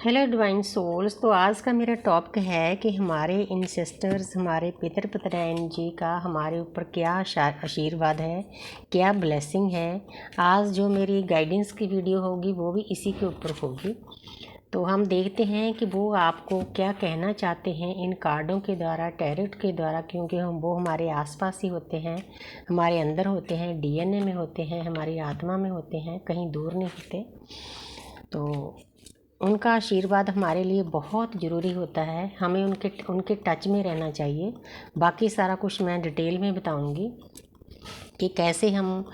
Hello divine souls. तो आज का मेरा टॉपिक है कि हमारे इंसेस्टर्स, हमारे पितर पितराइन जी का हमारे ऊपर क्या आशीर्वाद है, क्या ब्लेसिंग है। आज जो मेरी गाइडेंस की वीडियो होगी वो भी इसी के ऊपर होगी। तो हम देखते हैं कि वो आपको क्या कहना चाहते हैं इन कार्डों के द्वारा, टैरोट के द्वारा, क्योंकि वो हमारे आसपास ही होते हैं, हमारे अंदर होते हैं, डीएनए में होते हैं, हमारी आत्मा में होते हैं, कहीं दूर नहीं होते। तो उनका आशीर्वाद हमारे लिए बहुत ज़रूरी होता है, हमें उनके टच में रहना चाहिए। बाकी सारा कुछ मैं डिटेल में बताऊंगी कि कैसे हम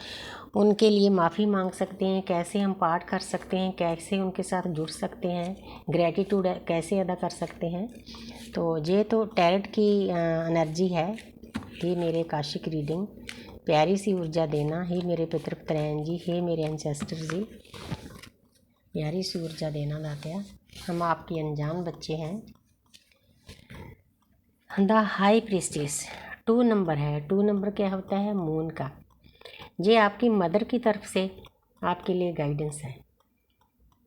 उनके लिए माफ़ी मांग सकते हैं, कैसे हम पाठ कर सकते हैं, कैसे उनके साथ जुड़ सकते हैं, ग्रैटिट्यूड कैसे अदा कर सकते हैं। तो ये तो टैरोट की एनर्जी है। हे मेरे काशिक रीडिंग, प्यारी सी ऊर्जा देना। हे मेरे पितर पितराइन जी, हे मेरे एंसेस्टर जी, प्यारी सी ऊर्जा देना दात्या। हम आपके अनजान बच्चे हैं। द हाई प्रीस्टेस 2 नंबर है। 2 नंबर क्या होता है? मून का। ये आपकी मदर की तरफ से आपके लिए गाइडेंस है,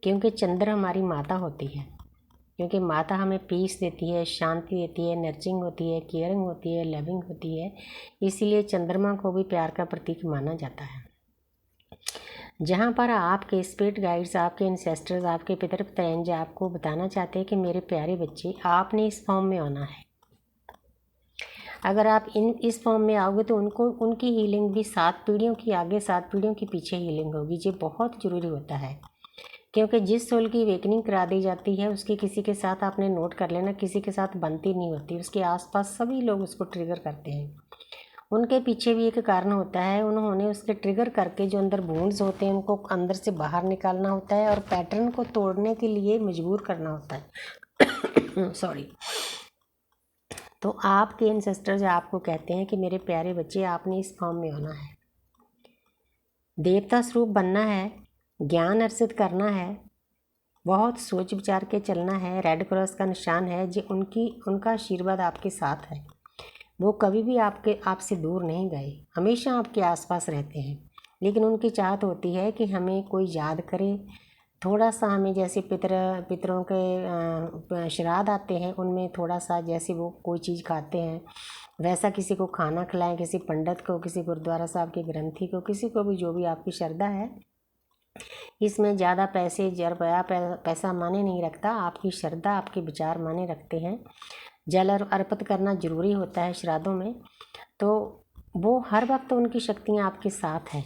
क्योंकि चंद्र हमारी माता होती है। क्योंकि माता हमें पीस देती है, शांति देती है, नर्चिंग होती है, केयरिंग होती है, लविंग होती है। इसीलिए चंद्रमा को भी प्यार का प्रतीक माना जाता है। जहाँ पर आपके स्पिरिट गाइड्स, आपके इंसेस्टर्स, आपके पितर पितराइन जी आपको बताना चाहते हैं कि मेरे प्यारे बच्चे, आपने इस फॉर्म में आना है। अगर आप इस फॉर्म में आओगे तो उनकी हीलिंग भी 7 पीढ़ियों की आगे, 7 पीढ़ियों के पीछे हीलिंग होगी। ये बहुत ज़रूरी होता है, क्योंकि जिस सोल की वेकनिंग करा दी जाती है उसकी किसी के साथ, आपने नोट कर लेना, किसी के साथ बनती नहीं होती। उसके आसपास सभी लोग उसको ट्रिगर करते हैं। उनके पीछे भी एक कारण होता है, उन्होंने उसके ट्रिगर करके जो अंदर वुंड्स होते हैं उनको अंदर से बाहर निकालना होता है और पैटर्न को तोड़ने के लिए मजबूर करना होता है। सॉरी। तो आपके एंसेस्टर्स आपको कहते हैं कि मेरे प्यारे बच्चे, आपने इस फॉर्म में होना है, देवता स्वरूप बनना है, ज्ञान अर्जित करना है, बहुत सोच विचार के चलना है। रेड क्रॉस का निशान है जो उनका आशीर्वाद आपके साथ है। वो कभी भी आपसे दूर नहीं गए, हमेशा आपके आसपास रहते हैं। लेकिन उनकी चाहत होती है कि हमें कोई याद करे, थोड़ा सा हमें, जैसे पितरों के श्राद्ध आते हैं, उनमें थोड़ा सा, जैसे वो कोई चीज़ खाते हैं वैसा किसी को खाना खिलाएं, किसी पंडित को, किसी गुरुद्वारा साहब के ग्रंथी को, किसी को भी, जो भी आपकी श्रद्धा है। इसमें ज़्यादा पैसे, रुपया पैसा माने नहीं रखता, आपकी श्रद्धा, आपके विचार माने रखते हैं। जल अर्पित करना जरूरी होता है श्राद्धों में। तो वो हर वक्त उनकी शक्तियाँ आपके साथ हैं।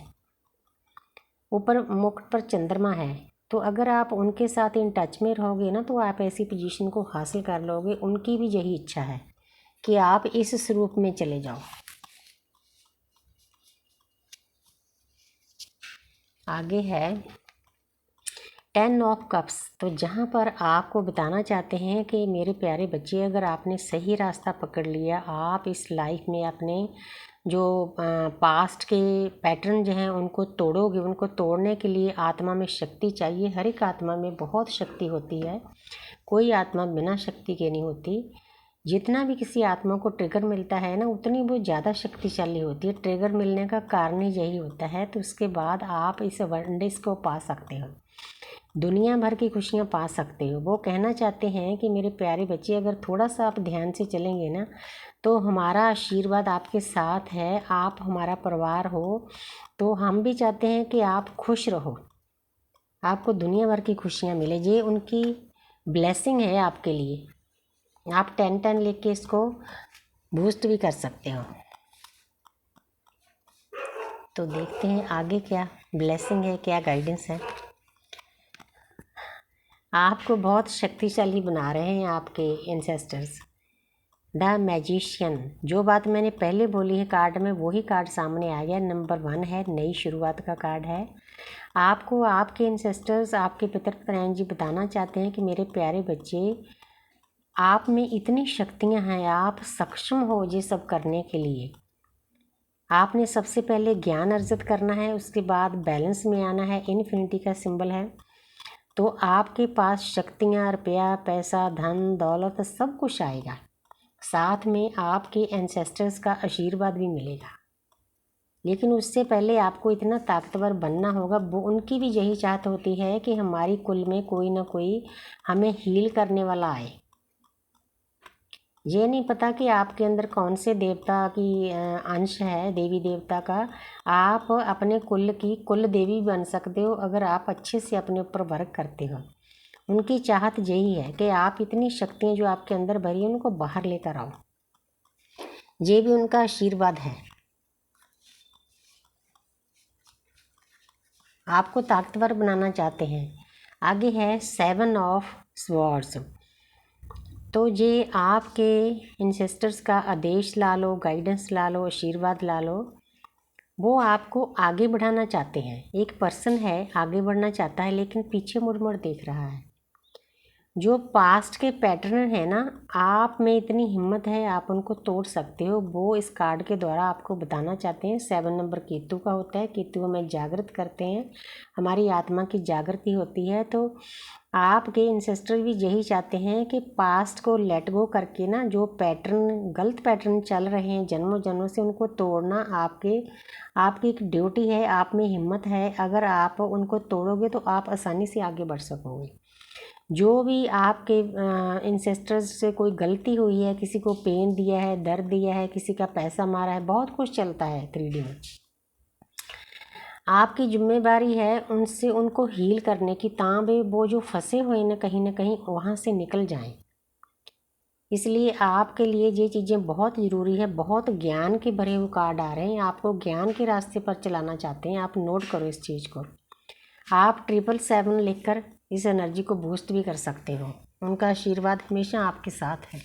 ऊपर मुकुट पर चंद्रमा है, तो अगर आप उनके साथ इन टच में रहोगे ना, तो आप ऐसी पोजीशन को हासिल कर लोगे। उनकी भी यही इच्छा है कि आप इस स्वरूप में चले जाओ। आगे है 10 ऑफ कप्स। तो जहाँ पर आपको बताना चाहते हैं कि मेरे प्यारे बच्चे, अगर आपने सही रास्ता पकड़ लिया, आप इस लाइफ में अपने जो पास्ट के पैटर्न जो हैं उनको तोड़ोगे। उनको तोड़ने के लिए आत्मा में शक्ति चाहिए। हर एक आत्मा में बहुत शक्ति होती है, कोई आत्मा बिना शक्ति के नहीं होती। जितना भी किसी आत्मा को ट्रिगर मिलता है ना, उतनी वो ज़्यादा शक्तिशाली होती है। ट्रिगर मिलने का कारण ही यही होता है। तो उसके बाद आप इस वनडेस को पा सकते हो, दुनिया भर की खुशियाँ पा सकते हो। वो कहना चाहते हैं कि मेरे प्यारे बच्चे, अगर थोड़ा सा आप ध्यान से चलेंगे ना, तो हमारा आशीर्वाद आपके साथ है, आप हमारा परिवार हो। तो हम भी चाहते हैं कि आप खुश रहो, आपको दुनिया भर की खुशियाँ मिले। ये उनकी ब्लेसिंग है आपके लिए। आप 10 लेके इसको बूस्ट भी कर सकते हो। तो देखते हैं आगे क्या ब्लेसिंग है, क्या गाइडेंस है। आपको बहुत शक्तिशाली बना रहे हैं आपके एंसेस्टर्स। द मैजिशियन, जो बात मैंने पहले बोली है कार्ड में, वही कार्ड सामने आ गया। नंबर 1 है, नई शुरुआत का कार्ड है। आपको आपके एंसेस्टर्स, आपके पितर पितराइन जी बताना चाहते हैं कि मेरे प्यारे बच्चे, आप में इतनी शक्तियां हैं, आप सक्षम हो ये सब करने के लिए। आपने सबसे पहले ज्ञान अर्जित करना है, उसके बाद बैलेंस में आना है। इन्फिनिटी का सिंबल है। तो आपके पास शक्तियाँ, रुपया, पैसा, धन दौलत सब कुछ आएगा। साथ में आपके एंसेस्टर्स का आशीर्वाद भी मिलेगा। लेकिन उससे पहले आपको इतना ताकतवर बनना होगा। वो उनकी भी यही चाहत होती है कि हमारी कुल में कोई ना कोई हमें हील करने वाला आए। ये नहीं पता कि आपके अंदर कौन से देवता की अंश है, देवी देवता का। आप अपने कुल की कुल देवी बन सकते हो अगर आप अच्छे से अपने ऊपर वर्क करते हो। उनकी चाहत यही है कि आप इतनी शक्तियाँ जो आपके अंदर भरी हैं उनको बाहर लेकर आओ। ये भी उनका आशीर्वाद है। आपको ताकतवर बनाना चाहते हैं। आगे है 7 ऑफ स्वॉर्ड्स। तो ये आपके इंसेस्टर्स का आदेश ला लो, गाइडेंस ला लो, आशीर्वाद ला लो। वो आपको आगे बढ़ाना चाहते हैं। एक पर्सन है आगे बढ़ना चाहता है लेकिन पीछे मुड़ मुड़ देख रहा है। जो पास्ट के पैटर्न है ना, आप में इतनी हिम्मत है आप उनको तोड़ सकते हो। वो इस कार्ड के द्वारा आपको बताना चाहते हैं। 7 नंबर केतु का होता है। केतु हमें जागृत करते हैं, हमारी आत्मा की जागृति होती है। तो आपके इंसेस्टर भी यही चाहते हैं कि पास्ट को लेट गो करके ना, जो पैटर्न गलत पैटर्न चल रहे हैं जन्मों जन्मों से, उनको तोड़ना आपकी एक ड्यूटी है। आप में हिम्मत है। अगर आप उनको तोड़ोगे तो आप आसानी से आगे बढ़ सकोगे। जो भी आपके इंसेस्टर्स से कोई गलती हुई है, किसी को पेन दिया है, दर्द दिया है, किसी का पैसा मारा है, बहुत कुछ चलता है 3D में। आपकी जिम्मेदारी है उनसे उनको हील करने की, तांबे वो जो फंसे हुए ना कहीं वहाँ से निकल जाएं। इसलिए आपके लिए ये चीज़ें बहुत ज़रूरी है। बहुत ज्ञान के भरे हुए कार्ड आ रहे हैं, आपको ज्ञान के रास्ते पर चलाना चाहते हैं। आप नोट करो इस चीज़ को। आप 777 लिखकर इस एनर्जी को बूस्ट भी कर सकते हो। उनका आशीर्वाद हमेशा आपके साथ है।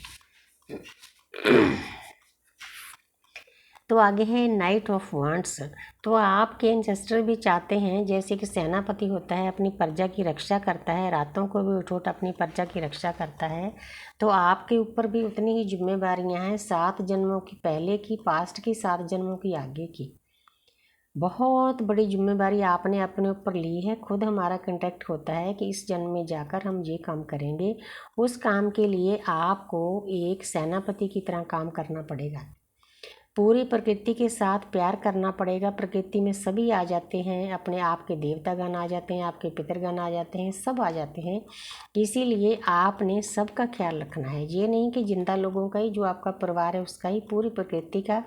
तो आगे है नाइट ऑफ वांड्स। तो आपके एंसेस्टर भी चाहते हैं, जैसे कि सेनापति होता है अपनी प्रजा की रक्षा करता है, रातों को भी उठ अपनी प्रजा की रक्षा करता है। तो आपके ऊपर भी उतनी ही जिम्मेदारियां हैं, 7 जन्मों की पहले की, पास्ट की, 7 जन्मों की आगे की। बहुत बड़ी जिम्मेदारी आपने अपने ऊपर ली है। खुद हमारा कांटेक्ट होता है कि इस जन्म में जाकर हम ये काम करेंगे। उस काम के लिए आपको एक सेनापति की तरह काम करना पड़ेगा। पूरी प्रकृति के साथ प्यार करना पड़ेगा। प्रकृति में सभी आ जाते हैं, अपने आप के देवतागण आ जाते हैं, आपके पितरगण आ जाते हैं, सब आ जाते हैं। इसीलिए आपने सबका ख्याल रखना है। ये नहीं कि जिंदा लोगों का ही, जो आपका परिवार है उसका ही, पूरी प्रकृति का।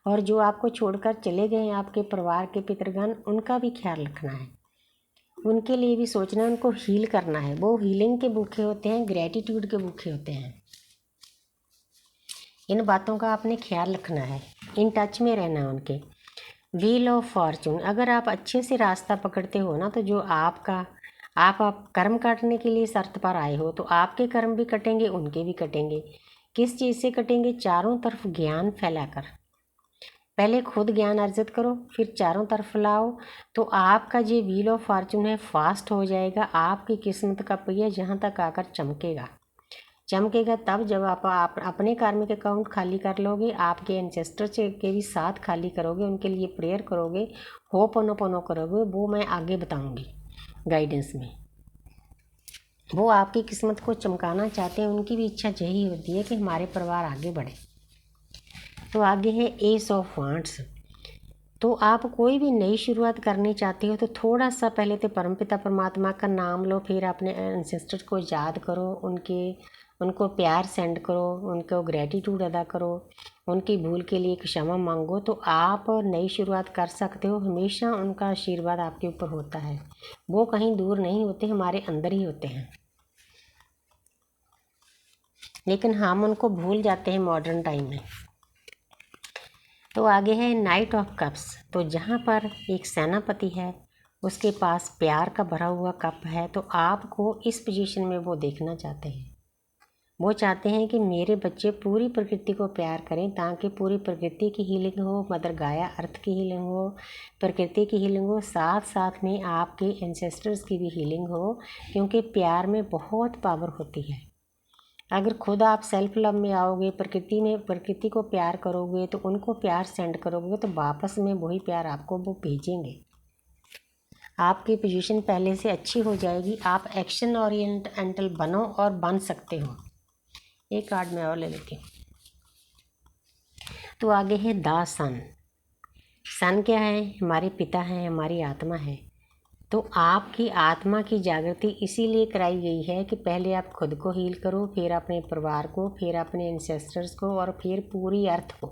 और जो आपको छोड़कर चले गए हैं आपके परिवार के पितरगण, उनका भी ख्याल रखना है। उनके लिए भी सोचना है, उनको हील करना है। वो हीलिंग के भूखे होते हैं, ग्रेटिट्यूड के भूखे होते हैं। इन बातों का आपने ख्याल रखना है, इन टच में रहना है उनके। Wheel of Fortune. अगर आप अच्छे से रास्ता पकड़ते हो ना, तो जो आपका आप कर्म काटने के लिए शर्त पर आए हो, तो आपके कर्म भी कटेंगे, उनके भी कटेंगे। किस चीज़ से कटेंगे? चारों तरफ ज्ञान फैलाकर। पहले खुद ज्ञान अर्जित करो, फिर चारों तरफ लाओ, तो आपका जो व्हील ऑफ फॉर्चून है फास्ट हो जाएगा। आपकी किस्मत का पहिया जहाँ तक आकर चमकेगा तब जब आप अपने कार्मिक अकाउंट खाली कर लोगे, आपके एंसेस्टर से के भी साथ खाली करोगे, उनके लिए प्रेयर करोगे, होपोनोपोनो करोगे। वो मैं आगे बताऊंगी गाइडेंस में। वो आपकी किस्मत को चमकाना चाहते हैं, उनकी भी इच्छा यही होती है कि हमारे परिवार आगे बढ़े। तो आगे है एस ऑफ वांड्स। तो आप कोई भी नई शुरुआत करनी चाहते हो तो थोड़ा सा पहले तो परमपिता परमात्मा का नाम लो, फिर अपने एंसेस्टर्स को याद करो, उनको प्यार सेंड करो, उनको ग्रेटिट्यूड अदा करो, उनकी भूल के लिए क्षमा मांगो। तो आप नई शुरुआत कर सकते हो। हमेशा उनका आशीर्वाद आपके ऊपर होता है। वो कहीं दूर नहीं होते, हमारे अंदर ही होते हैं, लेकिन हम उनको भूल जाते हैं मॉडर्न टाइम में। तो आगे है नाइट ऑफ कप्स। तो जहाँ पर एक सेनापति है, उसके पास प्यार का भरा हुआ कप है, तो आपको इस पोजीशन में वो देखना चाहते हैं। वो चाहते हैं कि मेरे बच्चे पूरी प्रकृति को प्यार करें, ताकि पूरी प्रकृति की हीलिंग हो, मदर गाया अर्थ की हीलिंग हो, प्रकृति की हीलिंग हो, साथ साथ में आपके एंसेस्टर्स की भी हीलिंग हो। क्योंकि प्यार में बहुत पावर होती है। अगर खुद आप सेल्फ लव में आओगे, प्रकृति को प्यार करोगे, तो उनको प्यार सेंड करोगे, तो वापस में वही प्यार आपको वो भेजेंगे। आपकी पोजीशन पहले से अच्छी हो जाएगी। आप एक्शन ओरिएंटल बनो और बन सकते हो। एक कार्ड में और ले लेती हूँ। तो आगे है द सन। सन क्या है? हमारे पिता हैं, हमारी आत्मा है। तो आपकी आत्मा की जागृति इसीलिए कराई गई है कि पहले आप खुद को हील करो, फिर अपने परिवार को, फिर अपने एंसेस्टर्स को, और फिर पूरी अर्थ को।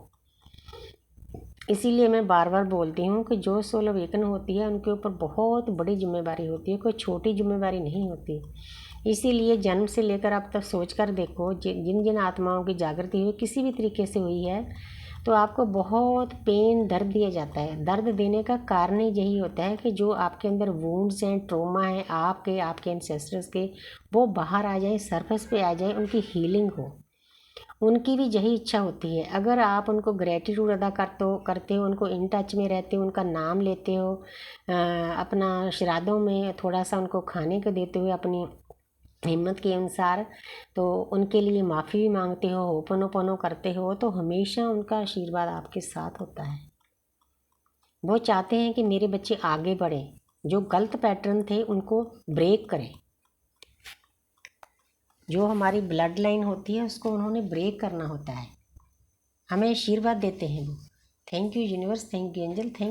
इसीलिए मैं बार बार बोलती हूँ कि जो सोल अवेकन होती है उनके ऊपर बहुत बड़ी जिम्मेदारी होती है, कोई छोटी जिम्मेदारी नहीं होती। इसीलिए जन्म से लेकर आप तक सोच कर देखो, जिन जिन आत्माओं की जागृति हुई किसी भी तरीके से हुई है, तो आपको बहुत पेन, दर्द दिया जाता है। दर्द देने का कारण ही यही होता है कि जो आपके अंदर वुंड्स हैं, ट्रॉमा है आपके एंसेस्टर्स के, वो बाहर आ जाए, सरफेस पे आ जाए, उनकी हीलिंग हो। उनकी भी यही इच्छा होती है। अगर आप उनको ग्रेटिट्यूड अदा करते हो, उनको इन टच में रहते हो, उनका नाम लेते हो, अपना श्राद्धों में थोड़ा सा उनको खाने को देते हुए अपनी हिम्मत के अनुसार, तो उनके लिए माफ़ी भी मांगते हो, होपनोपनो करते हो, तो हमेशा उनका आशीर्वाद आपके साथ होता है। वो चाहते हैं कि मेरे बच्चे आगे बढ़ें, जो गलत पैटर्न थे उनको ब्रेक करें। जो हमारी ब्लड लाइन होती है उसको उन्होंने ब्रेक करना होता है। हमें आशीर्वाद देते हैं वो। Thank you universe, thank you angel, thank